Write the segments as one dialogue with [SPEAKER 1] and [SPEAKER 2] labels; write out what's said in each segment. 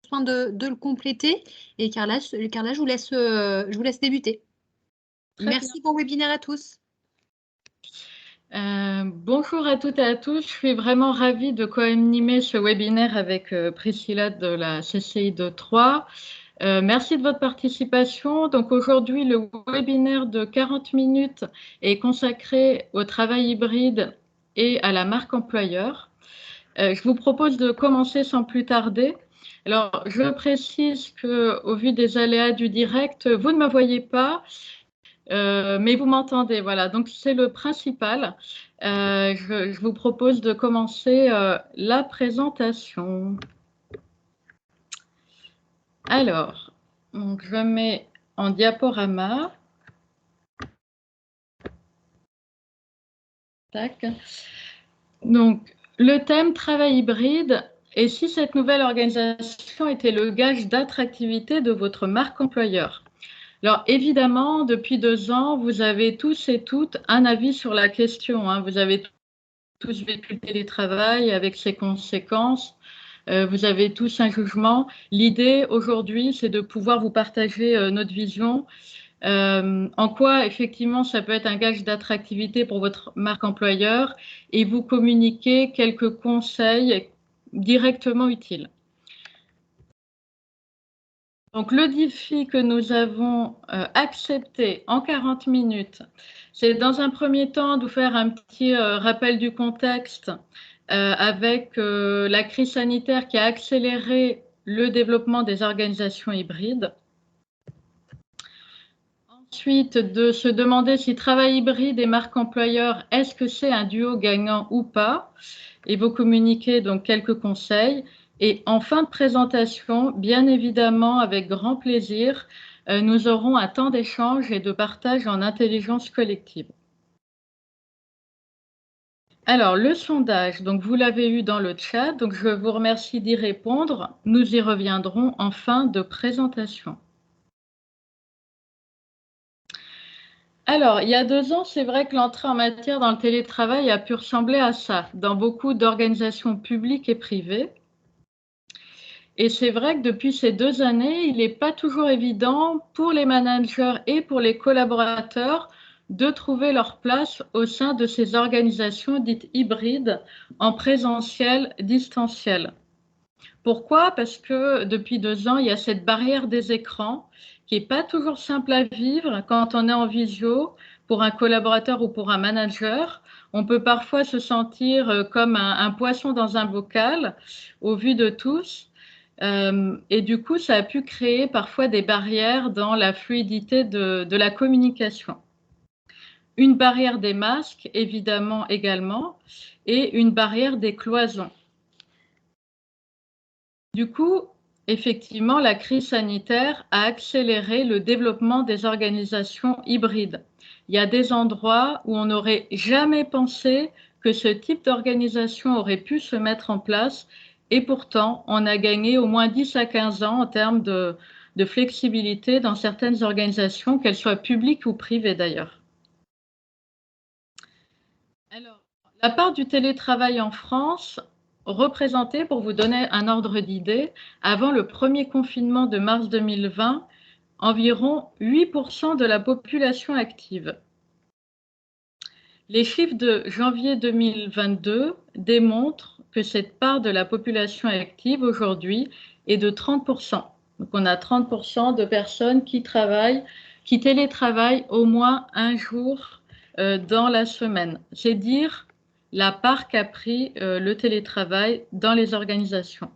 [SPEAKER 1] soin de le compléter. Et Carla, je vous laisse débuter. Merci, bon webinaire à tous.
[SPEAKER 2] Bonjour à toutes et à tous. Je suis vraiment ravie de co-animer ce webinaire avec Priscilla de la CCI de Troyes. Merci de votre participation. Donc aujourd'hui, le webinaire de 40 minutes est consacré au travail hybride et à la marque employeur. Je vous propose de commencer sans plus tarder. Alors, je précise qu'au vu des aléas du direct, vous ne me voyez pas. Mais vous m'entendez, voilà. Donc, c'est le principal. Je vous propose de commencer la présentation. Alors, donc, je mets en diaporama. Tac. Donc, le thème travail hybride. Et si cette nouvelle organisation était le gage d'attractivité de votre marque employeur? Alors évidemment, depuis 2 ans, vous avez tous et toutes un avis sur la question, hein. Vous avez tous vécu le télétravail avec ses conséquences. Vous avez tous un jugement. L'idée aujourd'hui, c'est de pouvoir vous partager notre vision. En quoi, effectivement, ça peut être un gage d'attractivité pour votre marque employeur et vous communiquer quelques conseils directement utiles. Donc, le défi que nous avons accepté en 40 minutes, c'est dans un premier temps de vous faire un petit rappel du contexte avec la crise sanitaire qui a accéléré le développement des organisations hybrides. Ensuite, de se demander si travail hybride et marque employeur, est-ce que c'est un duo gagnant ou pas? Et vous communiquer donc quelques conseils. Et en fin de présentation, bien évidemment, avec grand plaisir, nous aurons un temps d'échange et de partage en intelligence collective. Alors, le sondage, donc vous l'avez eu dans le chat, donc je vous remercie d'y répondre. Nous y reviendrons en fin de présentation. Alors, il y a 2 ans, c'est vrai que l'entrée en matière dans le télétravail a pu ressembler à ça, dans beaucoup d'organisations publiques et privées. Et c'est vrai que depuis ces 2 années, il n'est pas toujours évident pour les managers et pour les collaborateurs de trouver leur place au sein de ces organisations dites hybrides en présentiel, distanciel. Pourquoi? Parce que depuis 2 ans, il y a cette barrière des écrans qui n'est pas toujours simple à vivre quand on est en visio pour un collaborateur ou pour un manager. On peut parfois se sentir comme un poisson dans un bocal au vu de tous. Et du coup, ça a pu créer parfois des barrières dans la fluidité de la communication. Une barrière des masques, évidemment, également, et une barrière des cloisons. Du coup, effectivement, la crise sanitaire a accéléré le développement des organisations hybrides. Il y a des endroits où on n'aurait jamais pensé que ce type d'organisation aurait pu se mettre en place. Et pourtant, on a gagné au moins 10 à 15 ans en termes de flexibilité dans certaines organisations, qu'elles soient publiques ou privées d'ailleurs. Alors, la part du télétravail en France représentée, pour vous donner un ordre d'idée, avant le premier confinement de mars 2020, environ 8% de la population active. Les chiffres de janvier 2022 démontrent que cette part de la population active aujourd'hui est de 30%. Donc on a 30% de personnes qui télétravaillent au moins un jour dans la semaine. C'est dire la part qu'a pris le télétravail dans les organisations.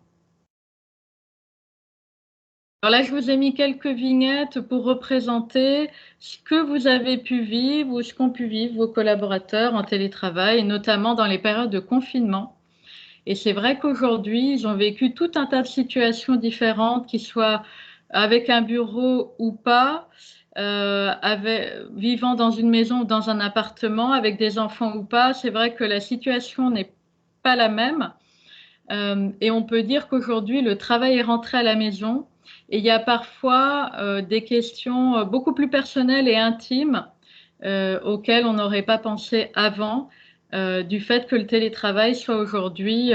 [SPEAKER 2] Alors là, je vous ai mis quelques vignettes pour représenter ce que vous avez pu vivre ou ce qu'ont pu vivre vos collaborateurs en télétravail, et notamment dans les périodes de confinement. Et c'est vrai qu'aujourd'hui, ils ont vécu tout un tas de situations différentes, qu'ils soient avec un bureau ou pas, vivant dans une maison ou dans un appartement, avec des enfants ou pas. C'est vrai que la situation n'est pas la même. Et on peut dire qu'aujourd'hui, le travail est rentré à la maison. Et il y a parfois des questions beaucoup plus personnelles et intimes auxquelles on n'aurait pas pensé avant, du fait que le télétravail soit aujourd'hui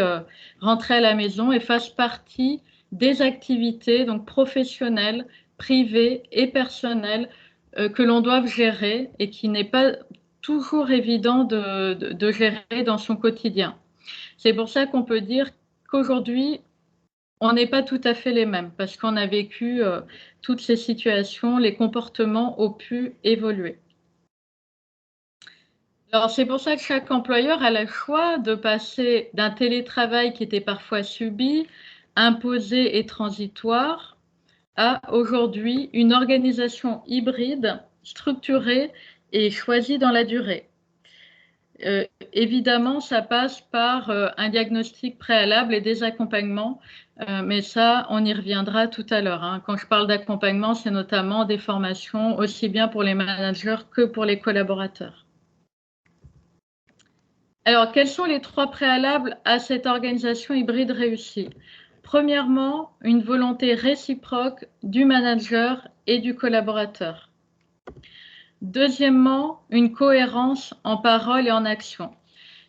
[SPEAKER 2] rentré à la maison et fasse partie des activités donc professionnelles, privées et personnelles que l'on doit gérer et qui n'est pas toujours évident de gérer dans son quotidien. C'est pour ça qu'on peut dire qu'aujourd'hui, on n'est pas tout à fait les mêmes parce qu'on a vécu toutes ces situations, les comportements ont pu évoluer. Alors c'est pour ça que chaque employeur a le choix de passer d'un télétravail qui était parfois subi, imposé et transitoire, à aujourd'hui une organisation hybride, structurée et choisie dans la durée. Évidemment, ça passe par un diagnostic préalable et des accompagnements, mais ça, on y reviendra tout à l'heure, hein. Quand je parle d'accompagnement, c'est notamment des formations aussi bien pour les managers que pour les collaborateurs. Alors, quels sont les 3 préalables à cette organisation hybride réussie? Premièrement, une volonté réciproque du manager et du collaborateur. Deuxièmement, une cohérence en parole et en action.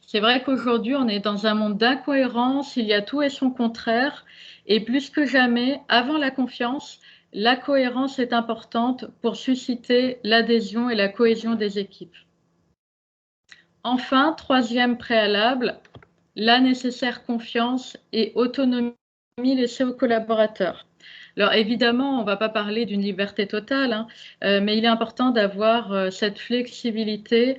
[SPEAKER 2] C'est vrai qu'aujourd'hui, on est dans un monde d'incohérence, il y a tout et son contraire, et plus que jamais, avant la confiance, la cohérence est importante pour susciter l'adhésion et la cohésion des équipes. Enfin, troisième préalable, la nécessaire confiance et autonomie laissée aux collaborateurs. Alors évidemment, on ne va pas parler d'une liberté totale, hein, mais il est important d'avoir cette flexibilité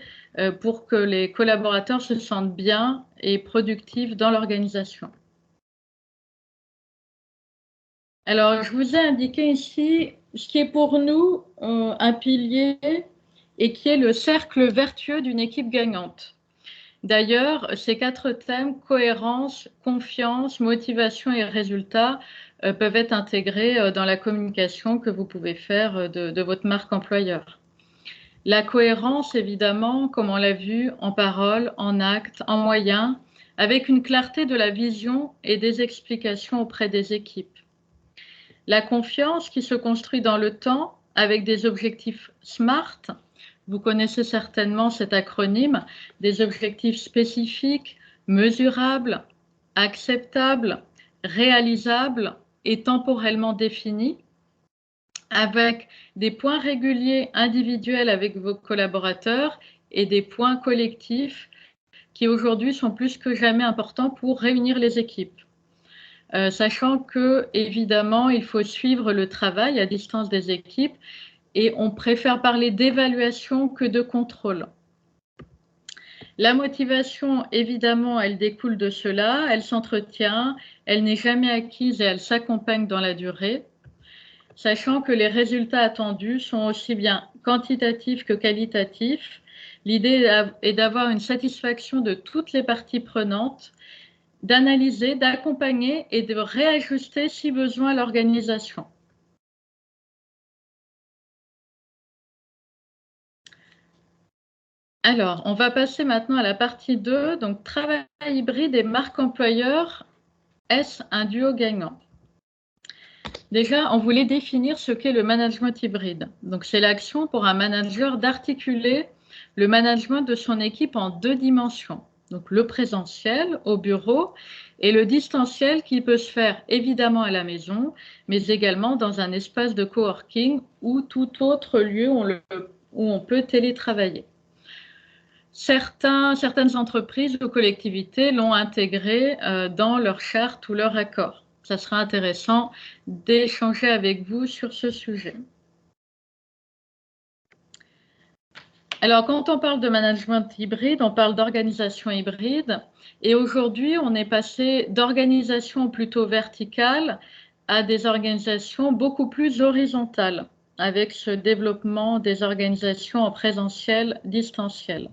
[SPEAKER 2] pour que les collaborateurs se sentent bien et productifs dans l'organisation. Alors, je vous ai indiqué ici ce qui est pour nous un pilier et qui est le cercle vertueux d'une équipe gagnante. D'ailleurs, ces 4 thèmes, cohérence, confiance, motivation et résultats, peuvent être intégrés dans la communication que vous pouvez faire de votre marque employeur. La cohérence, évidemment, comme on l'a vu, en parole, en actes, en moyens, avec une clarté de la vision et des explications auprès des équipes. La confiance qui se construit dans le temps avec des objectifs SMART. Vous connaissez certainement cet acronyme, des objectifs spécifiques, mesurables, acceptables, réalisables et temporellement définis, avec des points réguliers individuels avec vos collaborateurs et des points collectifs qui aujourd'hui sont plus que jamais importants pour réunir les équipes. Sachant que, évidemment, il faut suivre le travail à distance des équipes et on préfère parler d'évaluation que de contrôle. La motivation, évidemment, elle découle de cela, elle s'entretient, elle n'est jamais acquise et elle s'accompagne dans la durée, sachant que les résultats attendus sont aussi bien quantitatifs que qualitatifs. L'idée est d'avoir une satisfaction de toutes les parties prenantes, d'analyser, d'accompagner et de réajuster si besoin l'organisation. Alors, on va passer maintenant à la partie 2, donc travail hybride et marque employeur, est-ce un duo gagnant? Déjà, on voulait définir ce qu'est le management hybride. Donc, c'est l'action pour un manager d'articuler le management de son équipe en 2 dimensions. Donc, le présentiel au bureau et le distanciel qui peut se faire évidemment à la maison, mais également dans un espace de coworking ou tout autre lieu où on peut télétravailler. Certaines entreprises ou collectivités l'ont intégré dans leur charte ou leur accord. Ça sera intéressant d'échanger avec vous sur ce sujet. Alors, quand on parle de management hybride, on parle d'organisation hybride. Et aujourd'hui, on est passé d'organisation plutôt verticale à des organisations beaucoup plus horizontales, avec ce développement des organisations en présentiel, distanciel.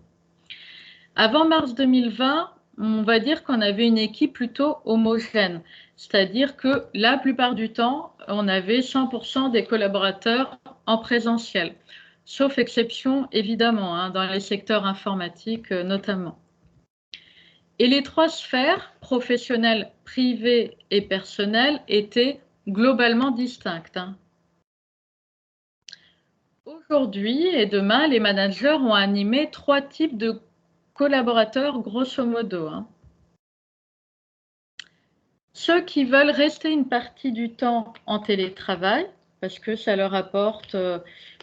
[SPEAKER 2] Avant mars 2020, on va dire qu'on avait une équipe plutôt homogène, c'est-à-dire que la plupart du temps, on avait 100% des collaborateurs en présentiel, sauf exception évidemment, hein, dans les secteurs informatiques notamment. Et les 3 sphères, professionnelles, privées et personnelles, étaient globalement distinctes, hein. Aujourd'hui et demain, les managers ont animé 3 types de collaborateurs, grosso modo, hein. Ceux qui veulent rester une partie du temps en télétravail, parce que ça leur apporte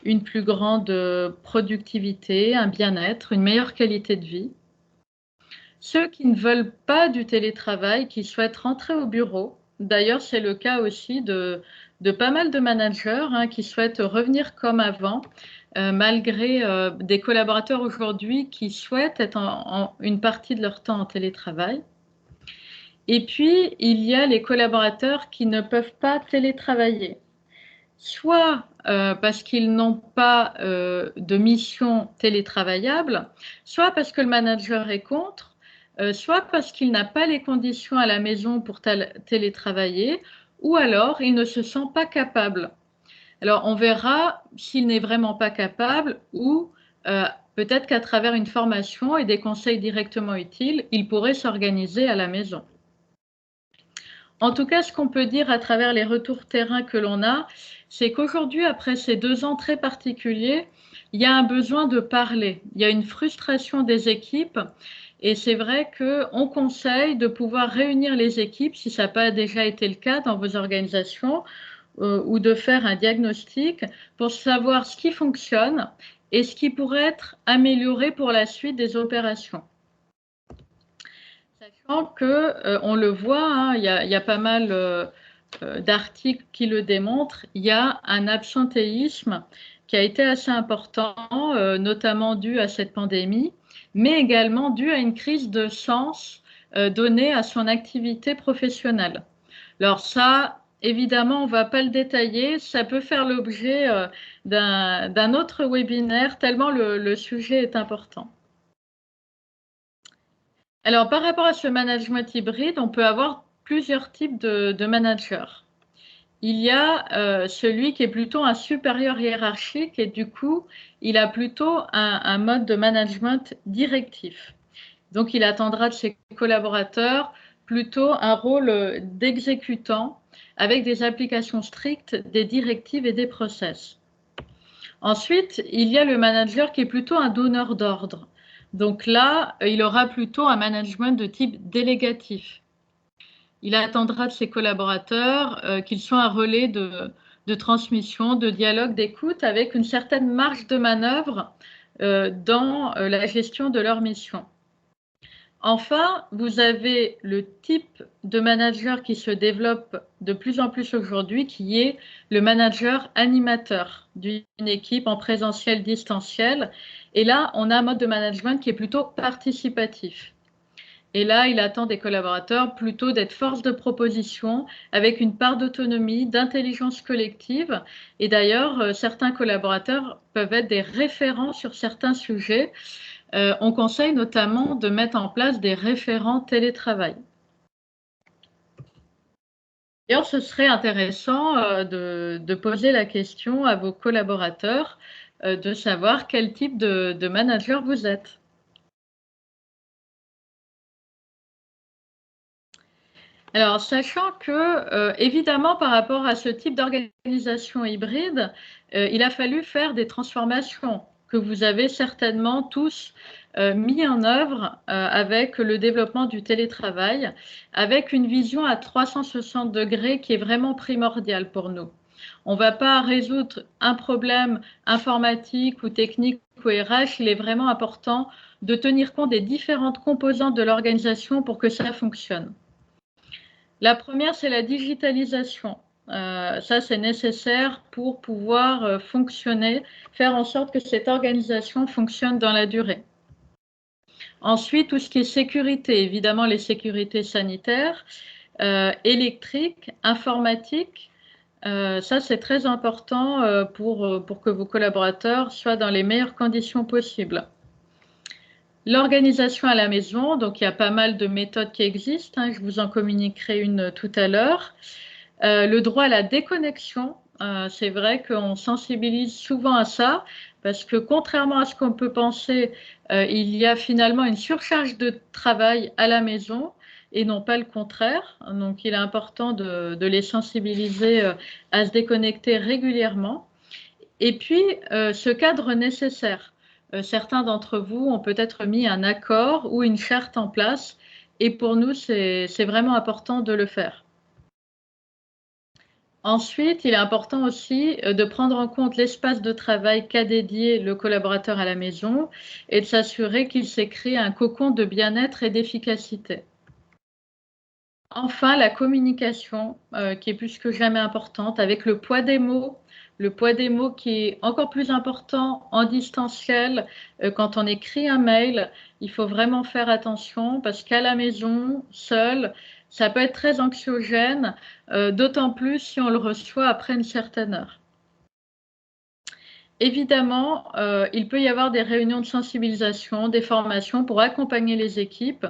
[SPEAKER 2] une plus grande productivité, un bien-être, une meilleure qualité de vie. Ceux qui ne veulent pas du télétravail, qui souhaitent rentrer au bureau. D'ailleurs, c'est le cas aussi de pas mal de managers qui souhaitent revenir comme avant, malgré des collaborateurs aujourd'hui qui souhaitent être une partie de leur temps en télétravail. Et puis, il y a les collaborateurs qui ne peuvent pas télétravailler, soit parce qu'ils n'ont pas de mission télétravaillable, soit parce que le manager est contre, soit parce qu'il n'a pas les conditions à la maison pour télétravailler, ou alors il ne se sent pas capable. Alors, on verra s'il n'est vraiment pas capable ou peut-être qu'à travers une formation et des conseils directement utiles, il pourrait s'organiser à la maison. En tout cas, ce qu'on peut dire à travers les retours terrain que l'on a, c'est qu'aujourd'hui, après ces 2 ans très particuliers, il y a un besoin de parler. Il y a une frustration des équipes et c'est vrai qu'on conseille de pouvoir réunir les équipes, si ça n'a pas déjà été le cas dans vos organisations, ou de faire un diagnostic pour savoir ce qui fonctionne et ce qui pourrait être amélioré pour la suite des opérations. Sachant que, on le voit, il y a pas mal d'articles qui le démontrent, il y a un absentéisme qui a été assez important, notamment dû à cette pandémie, mais également dû à une crise de sens donnée à son activité professionnelle. Alors ça, évidemment, on ne va pas le détailler, ça peut faire l'objet d'un autre webinaire, tellement le sujet est important. Alors, par rapport à ce management hybride, on peut avoir plusieurs types de managers. Il y a celui qui est plutôt un supérieur hiérarchique et du coup, il a plutôt un mode de management directif. Donc, il attendra de ses collaborateurs plutôt un rôle d'exécutant avec des applications strictes des directives et des process. Ensuite, il y a le manager qui est plutôt un donneur d'ordre. Donc là, il aura plutôt un management de type délégatif. Il attendra de ses collaborateurs qu'ils soient un relais de transmission, de dialogue, d'écoute, avec une certaine marge de manœuvre dans la gestion de leur mission. Enfin, vous avez le type de manager qui se développe de plus en plus aujourd'hui, qui est le manager animateur d'une équipe en présentiel, distanciel. Et là, on a un mode de management qui est plutôt participatif. Et là, il attend des collaborateurs plutôt d'être force de proposition avec une part d'autonomie, d'intelligence collective. Et d'ailleurs, certains collaborateurs peuvent être des référents sur certains sujets. On conseille notamment de mettre en place des référents télétravail. D'ailleurs, ce serait intéressant de poser la question à vos collaborateurs de savoir quel type de manager vous êtes. Alors, sachant que, évidemment, par rapport à ce type d'organisation hybride, il a fallu faire des transformations que vous avez certainement tous mis en œuvre avec le développement du télétravail, avec une vision à 360 degrés qui est vraiment primordiale pour nous. On ne va pas résoudre un problème informatique ou technique ou RH, il est vraiment important de tenir compte des différentes composantes de l'organisation pour que ça fonctionne. La première, c'est la digitalisation. Ça, c'est nécessaire pour pouvoir fonctionner, faire en sorte que cette organisation fonctionne dans la durée. Ensuite, tout ce qui est sécurité, évidemment les sécurités sanitaires, électriques, informatiques. Ça, c'est très important pour que vos collaborateurs soient dans les meilleures conditions possibles. L'organisation à la maison, donc il y a pas mal de méthodes qui existent, je vous en communiquerai une tout à l'heure. Le droit à la déconnexion, c'est vrai qu'on sensibilise souvent à ça, parce que contrairement à ce qu'on peut penser, il y a finalement une surcharge de travail à la maison et non pas le contraire. Donc il est important de les sensibiliser à se déconnecter régulièrement. Et puis, ce cadre nécessaire. Certains d'entre vous ont peut-être mis un accord ou une charte en place et pour nous, c'est vraiment important de le faire. Ensuite, il est important aussi de prendre en compte l'espace de travail qu'a dédié le collaborateur à la maison et de s'assurer qu'il s'est créé un cocon de bien-être et d'efficacité. Enfin, la communication, qui est plus que jamais importante, avec le poids des mots qui est encore plus important en distanciel. Quand on écrit un mail, il faut vraiment faire attention parce qu'à la maison, seul, ça peut être très anxiogène, d'autant plus si on le reçoit après une certaine heure. Évidemment, il peut y avoir des réunions de sensibilisation, des formations pour accompagner les équipes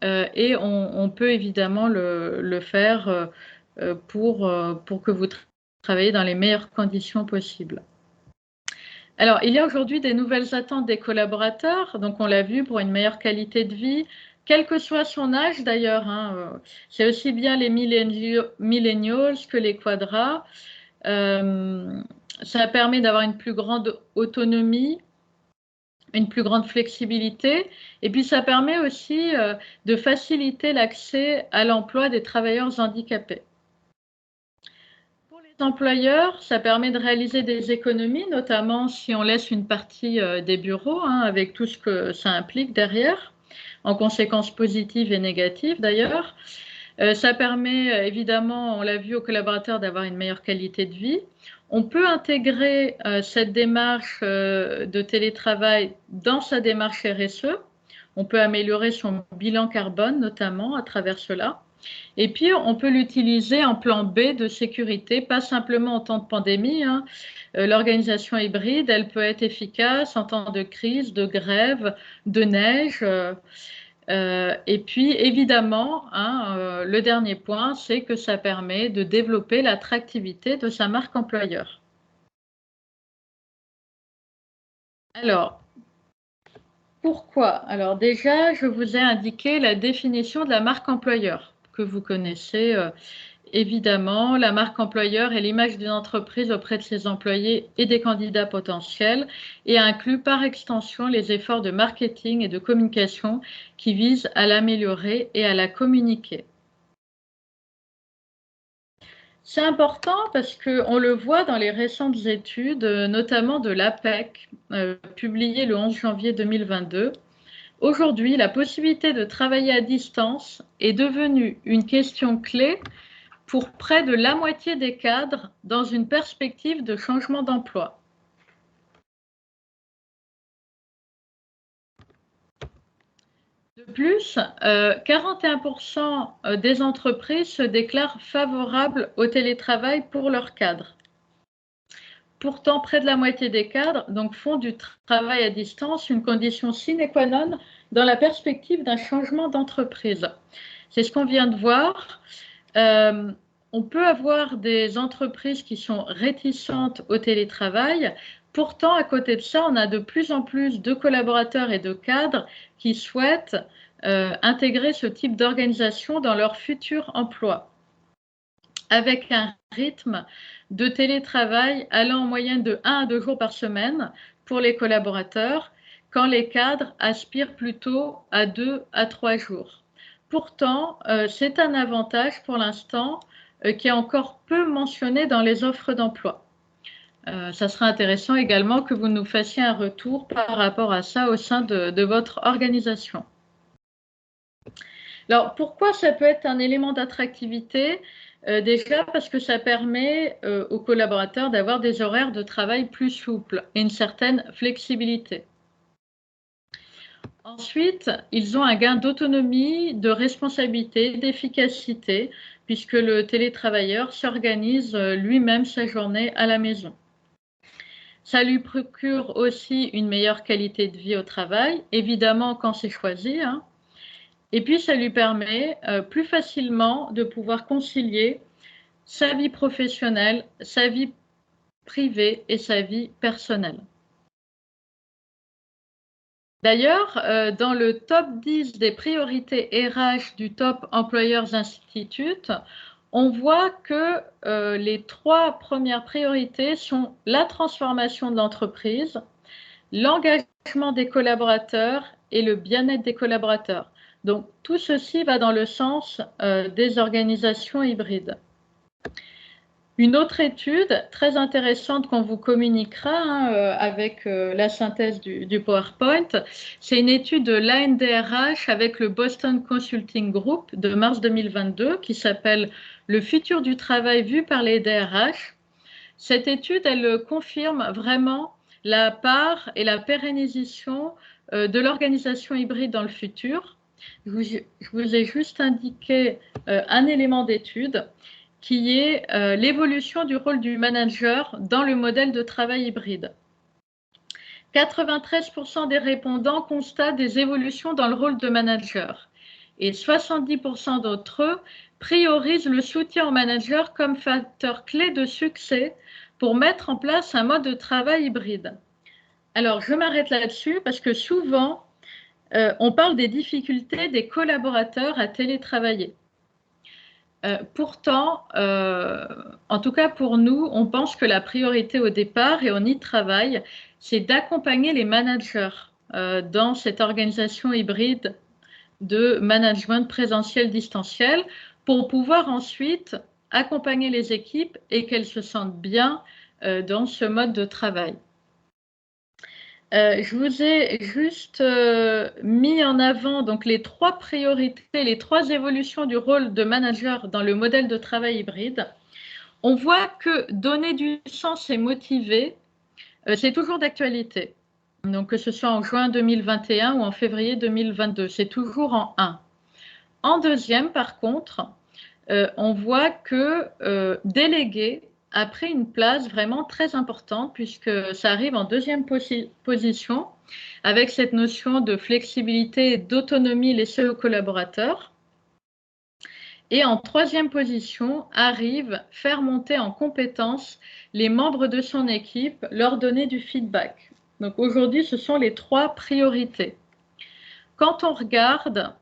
[SPEAKER 2] et on peut évidemment le faire pour que vous travaillez dans les meilleures conditions possibles. Alors, il y a aujourd'hui des nouvelles attentes des collaborateurs, donc on l'a vu, pour une meilleure qualité de vie, quel que soit son âge d'ailleurs. C'est aussi bien les millennials que les quadras. Ça permet d'avoir une plus grande autonomie, une plus grande flexibilité, et puis ça permet aussi de faciliter l'accès à l'emploi des travailleurs handicapés. Pour les employeurs, ça permet de réaliser des économies, notamment si on laisse une partie des bureaux, avec tout ce que ça implique derrière, en conséquences positives et négatives d'ailleurs. Ça permet évidemment, on l'a vu, aux collaborateurs d'avoir une meilleure qualité de vie. On peut intégrer cette démarche de télétravail dans sa démarche RSE. On peut améliorer son bilan carbone notamment à travers cela. Et puis, on peut l'utiliser en plan B de sécurité, pas simplement en temps de pandémie. L'organisation hybride, elle peut être efficace en temps de crise, de grève, de neige. Et puis, évidemment, le dernier point, c'est que ça permet de développer l'attractivité de sa marque employeur. Alors, pourquoi? Alors déjà, je vous ai indiqué la définition de la marque employeur, que vous connaissez évidemment. La marque employeur est l'image d'une entreprise auprès de ses employés et des candidats potentiels et inclut par extension les efforts de marketing et de communication qui visent à l'améliorer et à la communiquer. C'est important parce qu'on le voit dans les récentes études, notamment de l'APEC, publiées le 11 janvier 2022. Aujourd'hui, la possibilité de travailler à distance est devenue une question clé pour près de la moitié des cadres dans une perspective de changement d'emploi. De plus, 41% des entreprises se déclarent favorables au télétravail pour leurs cadres. Pourtant, près de la moitié des cadres font du travail à distance une condition sine qua non dans la perspective d'un changement d'entreprise. C'est ce qu'on vient de voir. On peut avoir des entreprises qui sont réticentes au télétravail. Pourtant, à côté de ça, on a de plus en plus de collaborateurs et de cadres qui souhaitent intégrer ce type d'organisation dans leur futur emploi, avec un rythme de télétravail allant en moyenne de 1 à 2 jours par semaine pour les collaborateurs, quand les cadres aspirent plutôt à 2 à 3 jours. Pourtant, c'est un avantage pour l'instant qui est encore peu mentionné dans les offres d'emploi. Ça sera intéressant également que vous nous fassiez un retour par rapport à ça au sein de votre organisation. Alors, pourquoi ça peut être un élément d'attractivité? Déjà parce que ça permet aux collaborateurs d'avoir des horaires de travail plus souples et une certaine flexibilité. Ensuite, ils ont un gain d'autonomie, de responsabilité, d'efficacité, puisque le télétravailleur s'organise lui-même sa journée à la maison. Ça lui procure aussi une meilleure qualité de vie au travail, évidemment quand c'est choisi. Et puis, ça lui permet plus facilement de pouvoir concilier sa vie professionnelle, sa vie privée et sa vie personnelle. D'ailleurs, dans le top 10 des priorités RH du Top Employers Institute, on voit que les 3 premières priorités sont la transformation de l'entreprise, l'engagement des collaborateurs et le bien-être des collaborateurs. Donc, tout ceci va dans le sens des organisations hybrides. Une autre étude très intéressante qu'on vous communiquera avec la synthèse du PowerPoint, c'est une étude de l'ANDRH avec le Boston Consulting Group de mars 2022 qui s'appelle « Le futur du travail vu par les DRH ». Cette étude, elle confirme vraiment la part et la pérennisation de l'organisation hybride dans le futur. Je vous ai juste indiqué un élément d'étude qui est l'évolution du rôle du manager dans le modèle de travail hybride. 93% des répondants constatent des évolutions dans le rôle de manager et 70% d'entre eux priorisent le soutien au manager comme facteur clé de succès pour mettre en place un mode de travail hybride. Alors, je m'arrête là-dessus parce que souvent, on parle des difficultés des collaborateurs à télétravailler. Pourtant, en tout cas pour nous, on pense que la priorité au départ, et on y travaille, c'est d'accompagner les managers dans cette organisation hybride de management présentiel-distanciel pour pouvoir ensuite accompagner les équipes et qu'elles se sentent bien dans ce mode de travail. Je vous ai juste mis en avant donc, les 3 priorités, les 3 évolutions du rôle de manager dans le modèle de travail hybride. On voit que donner du sens et motiver, c'est toujours d'actualité. Donc, que ce soit en juin 2021 ou en février 2022, c'est toujours en 1. En deuxième, par contre, on voit que déléguer a pris une place vraiment très importante puisque ça arrive en deuxième position avec cette notion de flexibilité et d'autonomie laissée aux collaborateurs. Et en troisième position arrive faire monter en compétence les membres de son équipe, leur donner du feedback. Donc aujourd'hui, ce sont les 3 priorités. Quand on regarde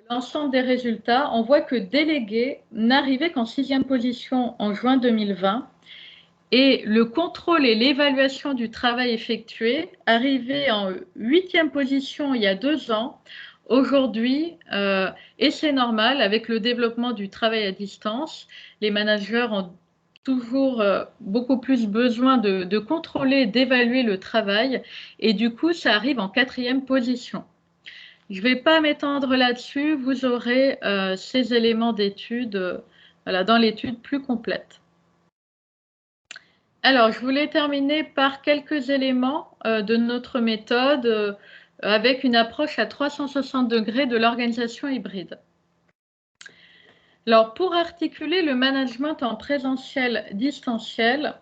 [SPEAKER 2] l'ensemble des résultats, on voit que délégué n'arrivait qu'en 6e position en juin 2020 et le contrôle et l'évaluation du travail effectué arrivait en 8e position il y a 2 ans. Aujourd'hui, et c'est normal, avec le développement du travail à distance, les managers ont toujours beaucoup plus besoin de contrôler, d'évaluer le travail et du coup, ça arrive en 4e position. Je ne vais pas m'étendre là-dessus, vous aurez ces éléments d'étude voilà, dans l'étude plus complète. Alors, je voulais terminer par quelques éléments de notre méthode avec une approche à 360 degrés de l'organisation hybride. Alors, pour articuler le management en présentiel-distanciel,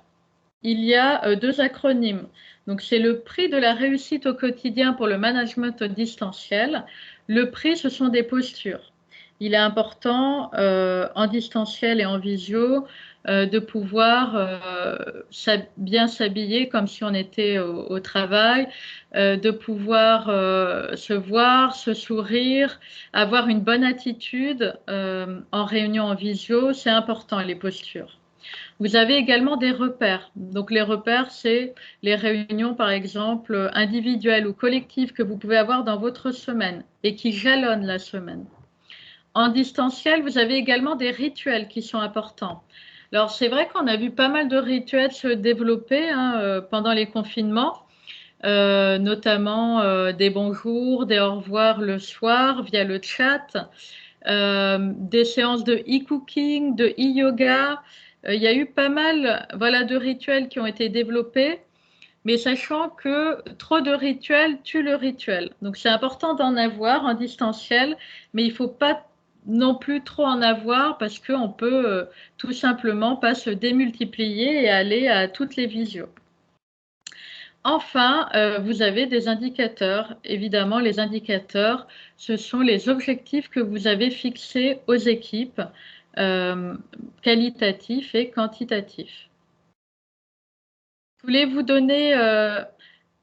[SPEAKER 2] il y a 2 acronymes. Donc, c'est le prix de la réussite au quotidien pour le management distanciel. Le prix, ce sont des postures. Il est important en distanciel et en visio de pouvoir bien s'habiller comme si on était au travail, de pouvoir se voir, se sourire, avoir une bonne attitude en réunion en visio. C'est important, les postures. Vous avez également des repères. Donc, les repères, c'est les réunions, par exemple, individuelles ou collectives que vous pouvez avoir dans votre semaine et qui jalonnent la semaine. En distanciel, vous avez également des rituels qui sont importants. Alors, c'est vrai qu'on a vu pas mal de rituels se développer pendant les confinements, notamment des bonjours, des au revoir le soir via le chat, des séances de e-cooking, de e-yoga. Il y a eu pas mal de rituels qui ont été développés, mais sachant que trop de rituels tue le rituel. Donc, c'est important d'en avoir en distanciel, mais il ne faut pas non plus trop en avoir parce qu'on peut tout simplement pas se démultiplier et aller à toutes les visios. Enfin, vous avez des indicateurs. Évidemment, les indicateurs, ce sont les objectifs que vous avez fixés aux équipes, qualitatifs et quantitatifs. Je voulais vous donner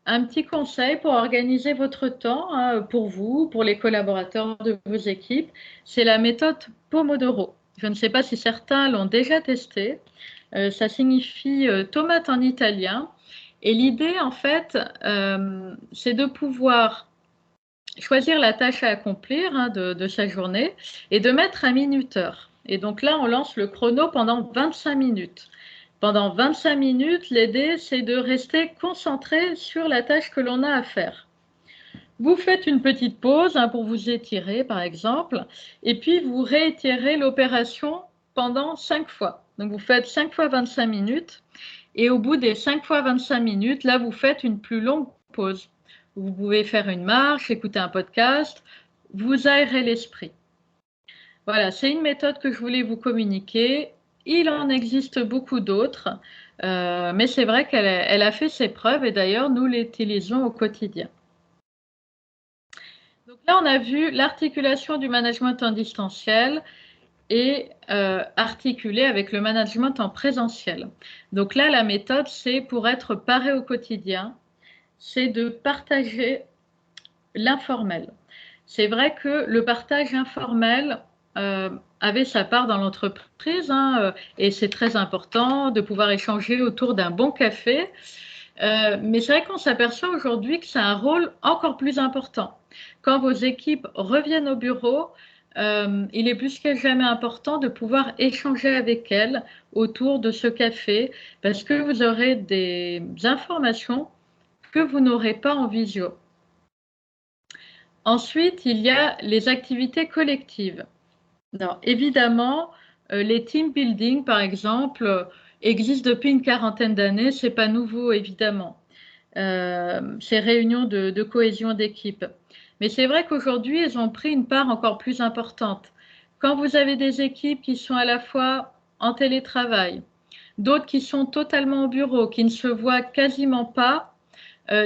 [SPEAKER 2] un petit conseil pour organiser votre temps pour vous, pour les collaborateurs de vos équipes. C'est la méthode Pomodoro. Je ne sais pas si certains l'ont déjà testé. Ça signifie tomate en italien. Et l'idée, en fait, c'est de pouvoir choisir la tâche à accomplir de sa journée et de mettre un minuteur. Et donc là, on lance le chrono pendant 25 minutes. Pendant 25 minutes, l'idée, c'est de rester concentré sur la tâche que l'on a à faire. Vous faites une petite pause pour vous étirer, par exemple, et puis vous réitérez l'opération pendant 5 fois. Donc vous faites 5 fois 25 minutes, et au bout des 5 fois 25 minutes, là, vous faites une plus longue pause. Vous pouvez faire une marche, écouter un podcast, vous aérez l'esprit. Voilà, c'est une méthode que je voulais vous communiquer. Il en existe beaucoup d'autres, mais c'est vrai qu'elle a fait ses preuves et d'ailleurs, nous l'utilisons au quotidien. Donc là, on a vu l'articulation du management en distanciel et articulé avec le management en présentiel. Donc là, la méthode, c'est pour être paré au quotidien, c'est de partager l'informel. C'est vrai que le partage informel avait sa part dans l'entreprise et c'est très important de pouvoir échanger autour d'un bon café. Mais c'est vrai qu'on s'aperçoit aujourd'hui que c'est un rôle encore plus important. Quand vos équipes reviennent au bureau, il est plus que jamais important de pouvoir échanger avec elles autour de ce café parce que vous aurez des informations que vous n'aurez pas en visio. Ensuite, il y a les activités collectives. Alors, évidemment, les team building, par exemple, existent depuis une quarantaine d'années. Ce n'est pas nouveau, évidemment. Ces réunions de cohésion d'équipe. Mais c'est vrai qu'aujourd'hui, elles ont pris une part encore plus importante. Quand vous avez des équipes qui sont à la fois en télétravail, d'autres qui sont totalement au bureau, qui ne se voient quasiment pas,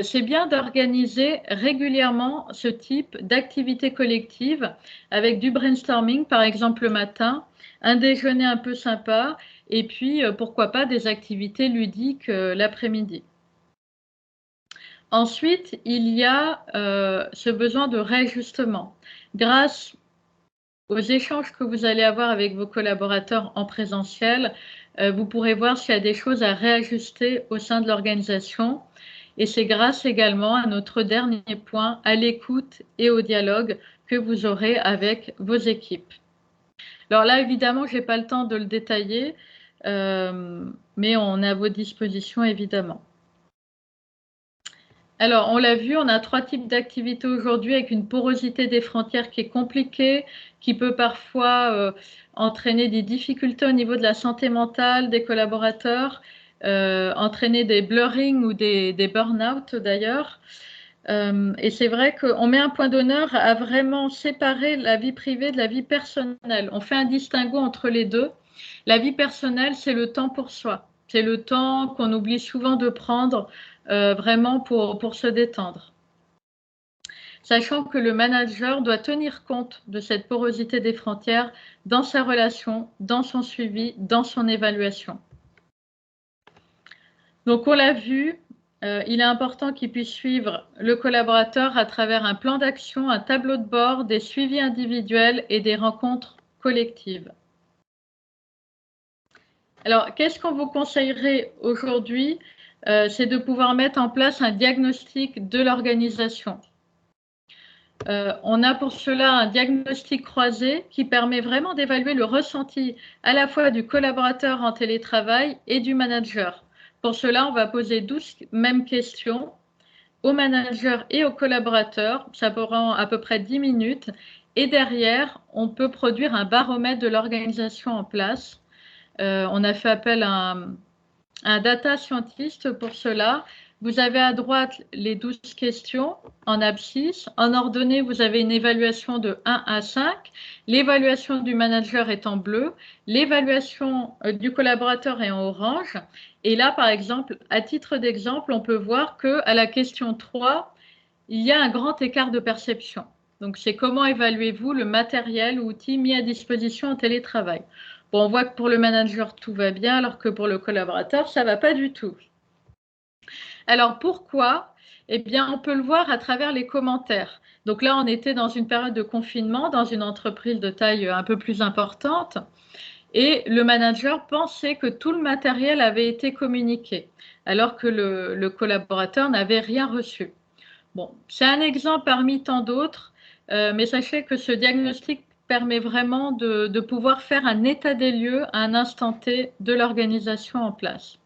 [SPEAKER 2] c'est bien d'organiser régulièrement ce type d'activité collective avec du brainstorming, par exemple le matin, un déjeuner un peu sympa, et puis pourquoi pas des activités ludiques l'après-midi. Ensuite, il y a ce besoin de réajustement. Grâce aux échanges que vous allez avoir avec vos collaborateurs en présentiel, vous pourrez voir s'il y a des choses à réajuster au sein de l'organisation. Et c'est grâce également à notre dernier point, à l'écoute et au dialogue que vous aurez avec vos équipes. Alors là, évidemment, je n'ai pas le temps de le détailler, mais on est à vos dispositions, évidemment. Alors, on l'a vu, on a 3 types d'activités aujourd'hui avec une porosité des frontières qui est compliquée, qui peut parfois entraîner des difficultés au niveau de la santé mentale des collaborateurs, entraîner des blurring ou des burn-out d'ailleurs. Et c'est vrai qu'on met un point d'honneur à vraiment séparer la vie privée de la vie personnelle. On fait un distinguo entre les deux. La vie personnelle, c'est le temps pour soi. C'est le temps qu'on oublie souvent de prendre vraiment pour se détendre. Sachant que le manager doit tenir compte de cette porosité des frontières dans sa relation, dans son suivi, dans son évaluation. Donc on l'a vu, il est important qu'il puisse suivre le collaborateur à travers un plan d'action, un tableau de bord, des suivis individuels et des rencontres collectives. Alors, qu'est-ce qu'on vous conseillerait aujourd'hui? C'est de pouvoir mettre en place un diagnostic de l'organisation. On a pour cela un diagnostic croisé qui permet vraiment d'évaluer le ressenti à la fois du collaborateur en télétravail et du manager. Pour cela, on va poser 12 mêmes questions au manager et au collaborateur. Ça prend à peu près 10 minutes. Et derrière, on peut produire un baromètre de l'organisation en place. On a fait appel à un data scientist pour cela. Vous avez à droite les 12 questions en abscisse. En ordonnée, vous avez une évaluation de 1 à 5. L'évaluation du manager est en bleu. L'évaluation du collaborateur est en orange. Et là, par exemple, à titre d'exemple, on peut voir qu'à la question 3, il y a un grand écart de perception. Donc, c'est comment évaluez-vous le matériel ou outil mis à disposition en télétravail. Bon, on voit que pour le manager, tout va bien, alors que pour le collaborateur, ça ne va pas du tout. Alors, pourquoi? Eh bien, on peut le voir à travers les commentaires. Donc là, on était dans une période de confinement, dans une entreprise de taille un peu plus importante. Et le manager pensait que tout le matériel avait été communiqué, alors que le collaborateur n'avait rien reçu. Bon, c'est un exemple parmi tant d'autres, mais sachez que ce diagnostic permet vraiment de pouvoir faire un état des lieux à un instant T de l'organisation en place.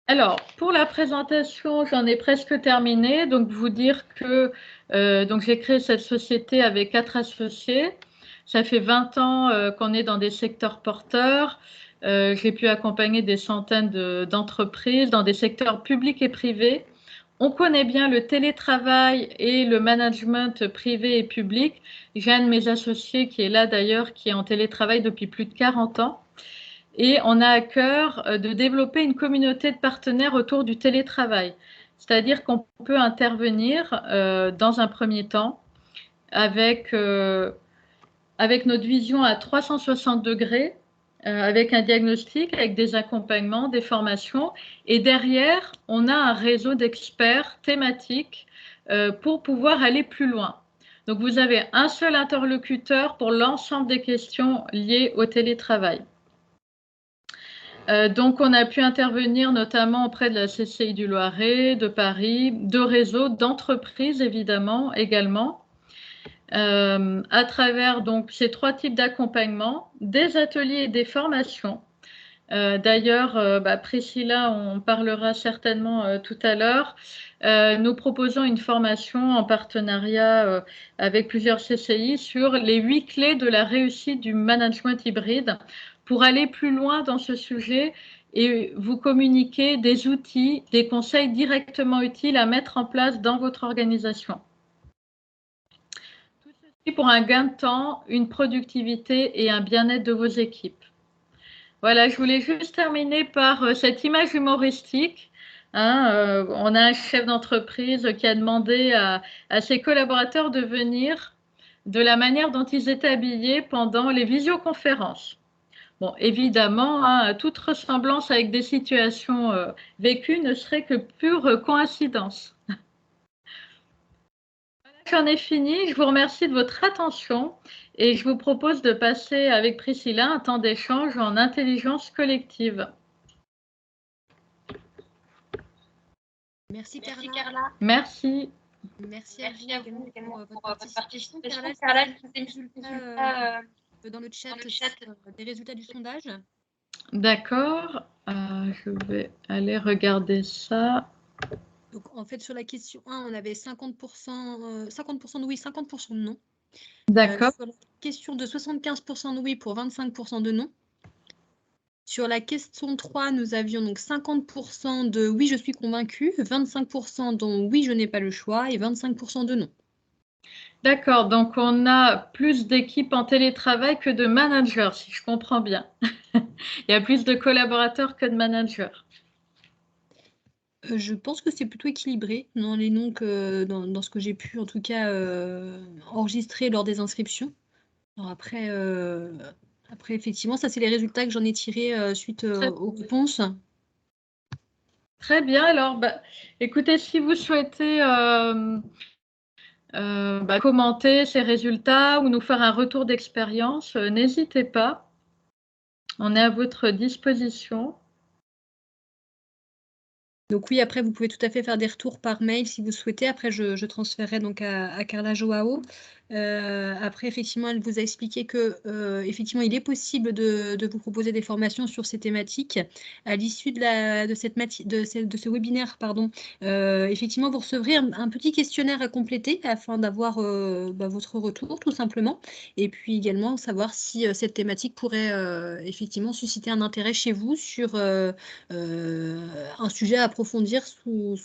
[SPEAKER 2] Alors, pour la présentation, j'en ai presque terminé. Donc, vous dire que donc j'ai créé cette société avec 4 associés. Ça fait 20 ans qu'on est dans des secteurs porteurs. J'ai pu accompagner des centaines d'entreprises dans des secteurs publics et privés. On connaît bien le télétravail et le management privé et public. J'ai un de mes associés qui est là d'ailleurs, qui est en télétravail depuis plus de 40 ans. Et on a à cœur de développer une communauté de partenaires autour du télétravail. C'est-à-dire qu'on peut intervenir dans un premier temps avec notre vision à 360 degrés, avec un diagnostic, avec des accompagnements, des formations. Et derrière, on a un réseau d'experts thématiques pour pouvoir aller plus loin. Donc, vous avez un seul interlocuteur pour l'ensemble des questions liées au télétravail. Donc, on a pu intervenir notamment auprès de la CCI du Loiret, de Paris, de réseaux, d'entreprises évidemment également, à travers donc ces 3 types d'accompagnement, des ateliers et des formations. D'ailleurs, Priscilla, on parlera certainement tout à l'heure. Nous proposons une formation en partenariat avec plusieurs CCI sur les 8 clés de la réussite du management hybride pour aller plus loin dans ce sujet et vous communiquer des outils, des conseils directement utiles à mettre en place dans votre organisation. Tout ceci pour un gain de temps, une productivité et un bien-être de vos équipes. Voilà, je voulais juste terminer par cette image humoristique. On a un chef d'entreprise qui a demandé à ses collaborateurs de venir de la manière dont ils étaient habillés pendant les visioconférences. Bon, évidemment, toute ressemblance avec des situations vécues ne serait que pure coïncidence. J'en ai fini. Je vous remercie de votre attention et je vous propose de passer avec Priscilla un temps d'échange en intelligence collective.
[SPEAKER 1] Merci Carla.
[SPEAKER 2] Merci.
[SPEAKER 1] Merci à vous également pour votre participation. Carla, dans le chat des résultats du sondage.
[SPEAKER 2] D'accord. Je vais aller regarder ça.
[SPEAKER 1] Donc, en fait, sur la question 1, on avait 50%, 50% de oui, 50% de non.
[SPEAKER 2] D'accord.
[SPEAKER 1] Sur la question de 75% de oui pour 25% de non. Sur la question 3, nous avions donc 50% de oui, je suis convaincu, 25% dont oui, je n'ai pas le choix et 25% de non.
[SPEAKER 2] D'accord, donc on a plus d'équipes en télétravail que de managers, si je comprends bien. Il y a plus de collaborateurs que de managers.
[SPEAKER 1] Je pense que c'est plutôt équilibré dans les noms que dans ce que j'ai pu en tout cas enregistrer lors des inscriptions. Alors après, effectivement, ça c'est les résultats que j'en ai tirés suite aux réponses.
[SPEAKER 2] Très bien, alors écoutez, si vous souhaitez commenter ces résultats ou nous faire un retour d'expérience, n'hésitez pas. On est à votre disposition.
[SPEAKER 1] Donc oui, après, vous pouvez tout à fait faire des retours par mail si vous souhaitez. Après, je transférerai donc à Carla Joao. Après, effectivement, elle vous a expliqué que effectivement, il est possible de vous proposer des formations sur ces thématiques. À l'issue de ce webinaire, pardon, effectivement, vous recevrez un petit questionnaire à compléter afin d'avoir votre retour, tout simplement. Et puis également, savoir si cette thématique pourrait effectivement susciter un intérêt chez vous sur un sujet à approfondir sous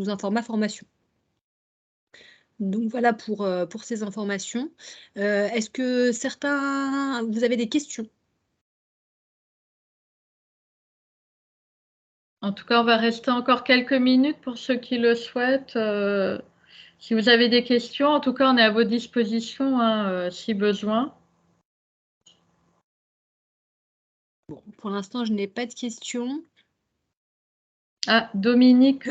[SPEAKER 1] un format formation. Donc voilà pour ces informations. Est-ce que vous avez des questions?
[SPEAKER 2] En tout cas, on va rester encore quelques minutes pour ceux qui le souhaitent. Si vous avez des questions, en tout cas, on est à votre disposition si besoin.
[SPEAKER 1] Bon, pour l'instant, je n'ai pas de questions.
[SPEAKER 2] Ah, Dominique.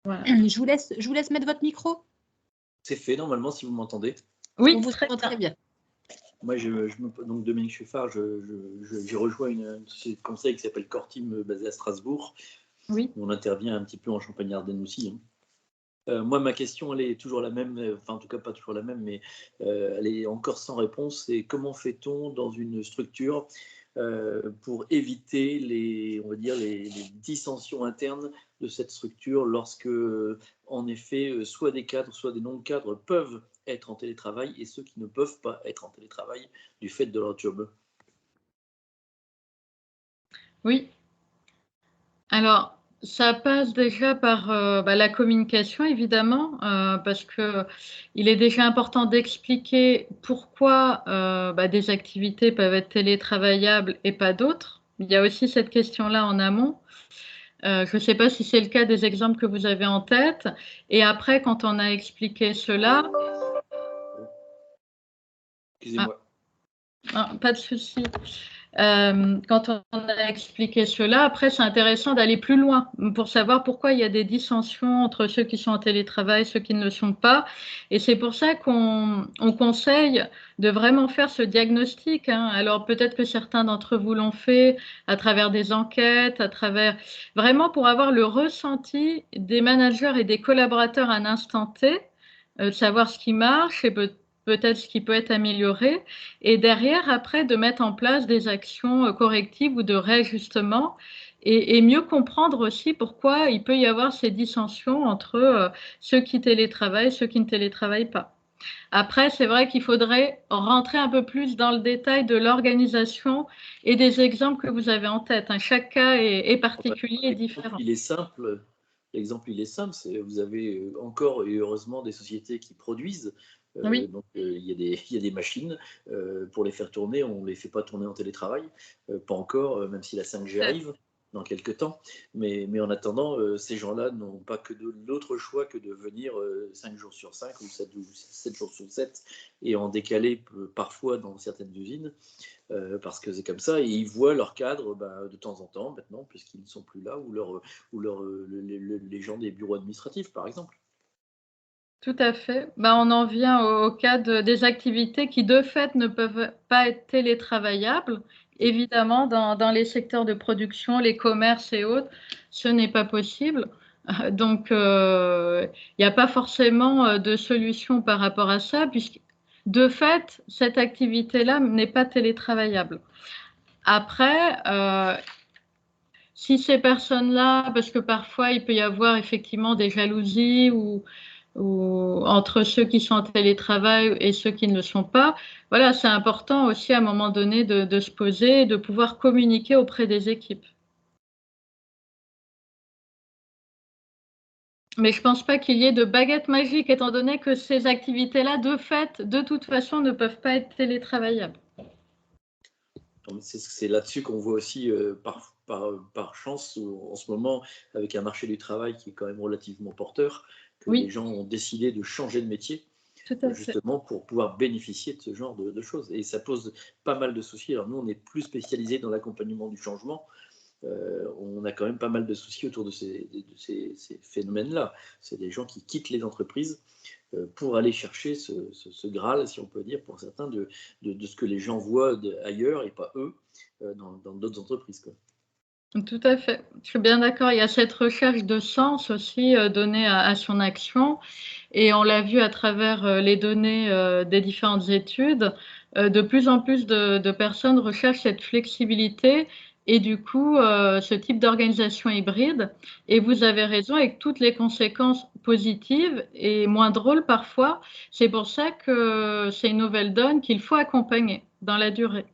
[SPEAKER 1] Voilà. Je vous laisse mettre votre micro.
[SPEAKER 3] C'est fait normalement si vous m'entendez.
[SPEAKER 2] Oui,
[SPEAKER 1] on vous entend très bien.
[SPEAKER 3] Moi, donc Dominique Chuffard, je rejoins une société de conseil qui s'appelle Core Team basée à Strasbourg.
[SPEAKER 2] Oui.
[SPEAKER 3] On intervient un petit peu en Champagne-Ardenne aussi. Moi, ma question, elle est toujours la même, enfin en tout cas pas toujours la même, mais elle est encore sans réponse. C'est comment fait-on dans une structure pour éviter on va dire les dissensions internes de cette structure lorsque, en effet, soit des cadres, soit des non-cadres peuvent être en télétravail et ceux qui ne peuvent pas être en télétravail du fait de leur job.
[SPEAKER 2] Oui. Alors, ça passe déjà par la communication, évidemment, parce qu'il est déjà important d'expliquer pourquoi des activités peuvent être télétravaillables et pas d'autres. Il y a aussi cette question-là en amont. Je ne sais pas si c'est le cas des exemples que vous avez en tête. Et après, quand on a expliqué cela…
[SPEAKER 3] Excusez-moi.
[SPEAKER 2] Pas de souci. Quand on a expliqué cela, après, c'est intéressant d'aller plus loin pour savoir pourquoi il y a des dissensions entre ceux qui sont en télétravail et ceux qui ne le sont pas. Et c'est pour ça qu'on conseille de vraiment faire ce diagnostic, hein. Alors, peut-être que certains d'entre vous l'ont fait à travers des enquêtes, à travers vraiment pour avoir le ressenti des managers et des collaborateurs à un instant T, savoir ce qui marche et peut-être ce qui peut être amélioré. Et derrière, après, de mettre en place des actions correctives ou de réajustement et mieux comprendre aussi pourquoi il peut y avoir ces dissensions entre ceux qui télétravaillent et ceux qui ne télétravaillent pas. Après, c'est vrai qu'il faudrait rentrer un peu plus dans le détail de l'organisation et des exemples que vous avez en tête, hein. Chaque cas est particulier et différent.
[SPEAKER 3] L'exemple, il est simple, c'est vous avez encore et heureusement des sociétés qui produisent.
[SPEAKER 2] Oui.
[SPEAKER 3] Donc, il y a des machines pour les faire tourner. On ne les fait pas tourner en télétravail, pas encore, même si la 5G arrive dans quelques temps. Mais en attendant, ces gens-là n'ont pas que d'autre choix que de venir 5 jours sur 5 ou 7 jours sur 7 et en décaler parfois dans certaines usines. Parce que c'est comme ça, et ils voient leur cadre de temps en temps maintenant, puisqu'ils ne sont plus là, les gens des bureaux administratifs, par exemple.
[SPEAKER 2] Tout à fait. On en vient au cas des activités qui, de fait, ne peuvent pas être télétravaillables. Évidemment, dans les secteurs de production, les commerces et autres, ce n'est pas possible. Donc, il n'y a pas forcément de solution par rapport à ça, puisque, de fait, cette activité-là n'est pas télétravaillable. Après, si ces personnes-là, parce que parfois, il peut y avoir effectivement des jalousies ou entre ceux qui sont en télétravail et ceux qui ne le sont pas. Voilà, c'est important aussi à un moment donné de se poser et de pouvoir communiquer auprès des équipes. Mais je ne pense pas qu'il y ait de baguette magique, étant donné que ces activités-là, de fait, de toute façon, ne peuvent pas être télétravaillables.
[SPEAKER 3] C'est là-dessus qu'on voit aussi, par chance, en ce moment, avec un marché du travail qui est quand même relativement porteur, que
[SPEAKER 2] Oui.
[SPEAKER 3] les gens ont décidé de changer de métier, justement pour pouvoir bénéficier de ce genre de choses. Et ça pose pas mal de soucis. Alors nous, on est plus spécialisé dans l'accompagnement du changement. On a quand même pas mal de soucis autour de ces phénomènes-là. C'est des gens qui quittent les entreprises pour aller chercher ce Graal, si on peut dire, pour certains, de ce que les gens voient ailleurs et pas eux, dans d'autres entreprises, quoi.
[SPEAKER 2] Tout à fait. Je suis bien d'accord. Il y a cette recherche de sens aussi donnée à son action. Et on l'a vu à travers les données des différentes études. De plus en plus de personnes recherchent cette flexibilité et du coup, ce type d'organisation hybride. Et vous avez raison, avec toutes les conséquences positives et moins drôles parfois. C'est pour ça que c'est une nouvelle donne qu'il faut accompagner dans la durée.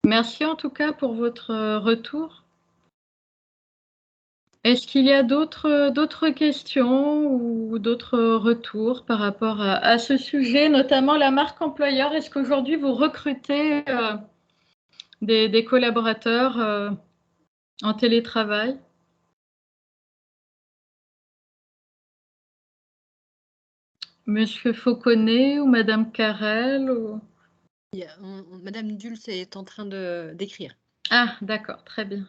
[SPEAKER 2] Merci en tout cas pour votre retour. Est-ce qu'il y a d'autres questions ou d'autres retours par rapport à ce sujet, notamment la marque employeur? Est-ce qu'aujourd'hui vous recrutez des collaborateurs en télétravail? Monsieur Fauconnet ou Madame Carrel ou…
[SPEAKER 1] Madame Dulce est en train d'écrire.
[SPEAKER 2] Ah, d'accord, très bien.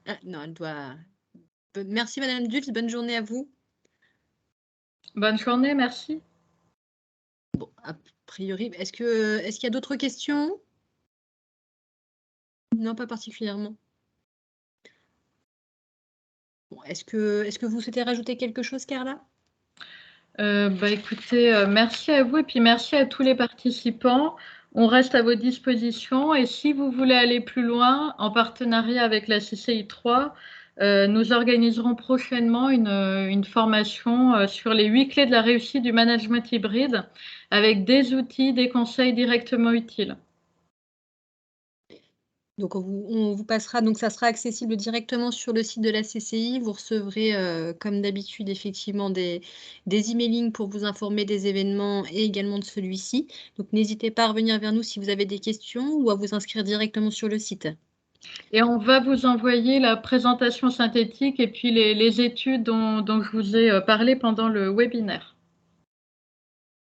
[SPEAKER 1] Ah, non, elle doit… Merci Madame Dulce, bonne journée à vous.
[SPEAKER 2] Bonne journée, merci.
[SPEAKER 1] Bon, a priori, est-ce qu'il y a d'autres questions? Non, pas particulièrement. Bon, est-ce que vous souhaitez rajouter quelque chose, Carla?
[SPEAKER 2] Écoutez, merci à vous et puis merci à tous les participants. On reste à vos dispositions et si vous voulez aller plus loin, en partenariat avec la CCI 3, nous organiserons prochainement une formation sur les 8 clés de la réussite du management hybride avec des outils, des conseils directement utiles.
[SPEAKER 1] Donc on vous passera, donc ça sera accessible directement sur le site de la CCI. Vous recevrez, comme d'habitude, effectivement des emailings pour vous informer des événements et également de celui-ci. Donc n'hésitez pas à revenir vers nous si vous avez des questions ou à vous inscrire directement sur le site.
[SPEAKER 2] Et on va vous envoyer la présentation synthétique et puis les études dont je vous ai parlé pendant le webinaire.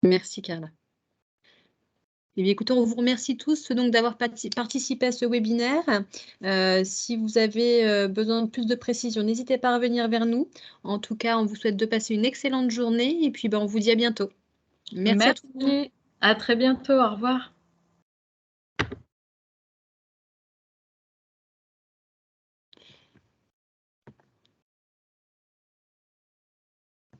[SPEAKER 1] Merci Carla. Eh bien, écoutez, on vous remercie tous donc d'avoir participé à ce webinaire. Si vous avez besoin de plus de précision, n'hésitez pas à revenir vers nous. En tout cas, on vous souhaite de passer une excellente journée et puis on vous dit à bientôt. Merci à tous.
[SPEAKER 2] Merci, à très bientôt, au revoir.